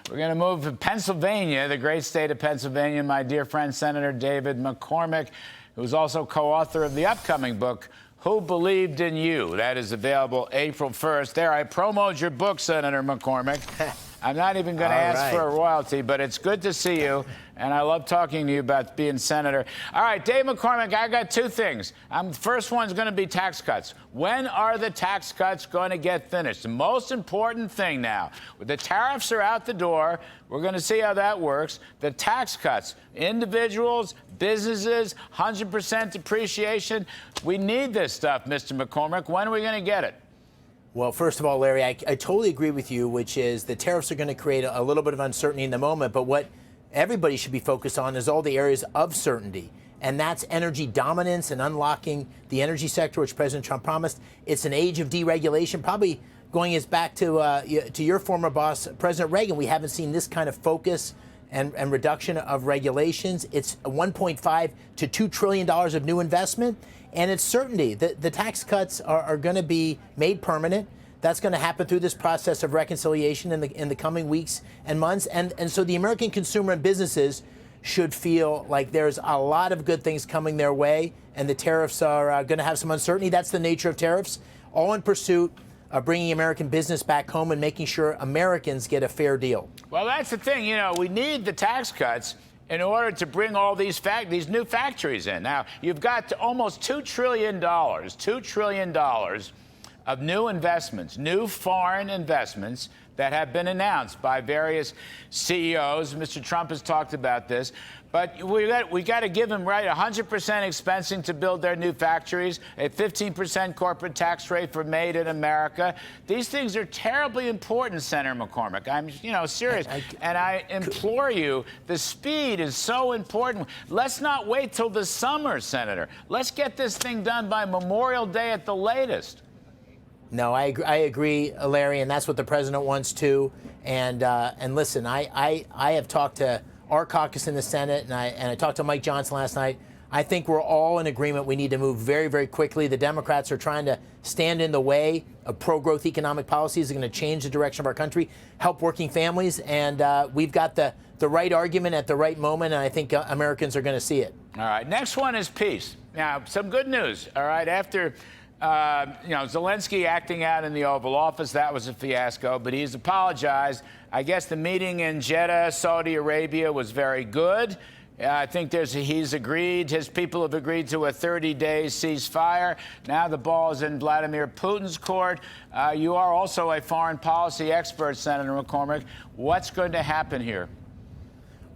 We're going to move to Pennsylvania, the great state of Pennsylvania. My dear friend, Senator David McCormick, who's also co-author of the upcoming book, Who Believed in You? That is available April 1st. There, I promoted your book, Senator McCormick. I'm not even going to ask for a royalty, but it's good to see you, and I love talking to you about being senator. All right, Dave McCormick, I got two things. The first one's going to be tax cuts. When are the tax cuts going to get finished? The most important thing now, the tariffs are out the door. We're going to see how that works. The tax cuts, individuals, businesses, 100% depreciation. We need this stuff, Mr. McCormick. When are we going to get it? Well, first of all, Larry, I totally agree with you, which is the tariffs are going to create a little bit of uncertainty in the moment. But what everybody should be focused on is all the areas of certainty. And that's energy dominance and unlocking the energy sector, which President Trump promised. It's an age of deregulation, probably going us back to your former boss, President Reagan. We haven't seen this kind of focus and reduction of regulations. It's $1.5 to $2 trillion of new investment. And it's certainty. The tax cuts are going to be made permanent. That's going to happen through this process of reconciliation in the coming weeks and months. And so the American consumer and businesses should feel like there's a lot of good things coming their way, and the tariffs are going to have some uncertainty. That's the nature of tariffs, all in pursuit of bringing American business back home and making sure Americans get a fair deal. Well, that's the thing. You know, we need the tax cuts in order to bring all these new factories in. Now, you've got almost $2 trillion of new investments, new foreign investments that have been announced by various CEOs. Mr. Trump has talked about this. But we got to give them, right, 100% expensing to build their new factories, a 15% corporate tax rate for Made in America. These things are terribly important, Senator McCormick. I'm, serious. And I implore you, the speed is so important. Let's not wait till the summer, Senator. Let's get this thing done by Memorial Day at the latest. No, I agree, Larry, and that's what the president wants too. And listen, I have talked to our caucus in the Senate, and I talked to Mike Johnson last night. I think we're all in agreement we need to move very, very quickly. The Democrats are trying to stand in the way of pro-growth economic policies that are going to change the direction of our country, help working families, and we've got the right argument at the right moment, and I think Americans are going to see it. All right, next one is peace. Now, some good news, all right, after Zelensky acting out in the Oval Office, that was a fiasco, but he's apologized. I guess the meeting in Jeddah, Saudi Arabia, was very good. I think he's agreed, his people have agreed to a 30-day ceasefire. Now the ball is in Vladimir Putin's court. You are also a foreign policy expert, Senator McCormick. What's going to happen here?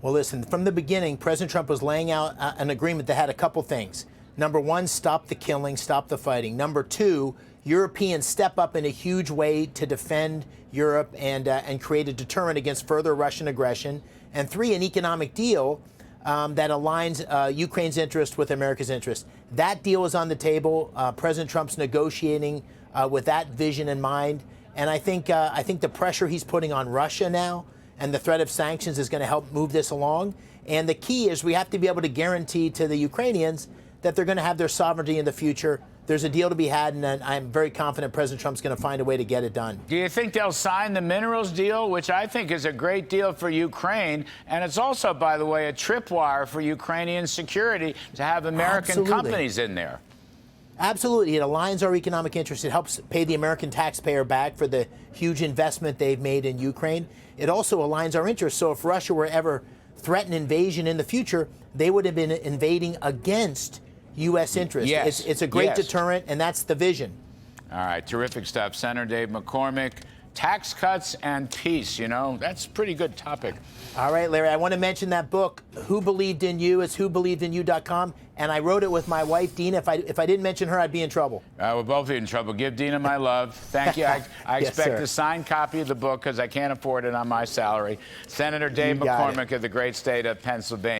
Well, listen, from the beginning, President Trump was laying out an agreement that had a couple things. Number one, stop the killing, stop the fighting. Number two, Europeans step up in a huge way to defend Europe and create a deterrent against further Russian aggression. And three, an economic deal that aligns Ukraine's interest with America's interest. That deal is on the table. President Trump's negotiating with that vision in mind. And I think the pressure he's putting on Russia now and the threat of sanctions is going to help move this along. And the key is we have to be able to guarantee to the Ukrainians that they're going to have their sovereignty in the future. There's a deal to be had, and I'm very confident President Trump's going to find a way to get it done. Do you think they'll sign the minerals deal, which I think is a great deal for Ukraine? And it's also, by the way, a tripwire for Ukrainian security to have American companies in there. Absolutely. It aligns our economic interests. It helps pay the American taxpayer back for the huge investment they've made in Ukraine. It also aligns our interests. So if Russia were ever threaten invasion in the future, they would have been invading against U.S. interests. Yes. It's a great deterrent, and that's the vision. All right, terrific stuff. Senator Dave McCormick, tax cuts and peace, that's a pretty good topic. All right, Larry, I want to mention that book, Who Believed in You? It's whobelievedinu.com, and I wrote it with my wife, Dina. If I didn't mention her, I'd be in trouble. We'll both be in trouble. Give Dina my love. Thank you. I expect a signed copy of the book because I can't afford it on my salary. Senator Dave McCormick of the great state of Pennsylvania.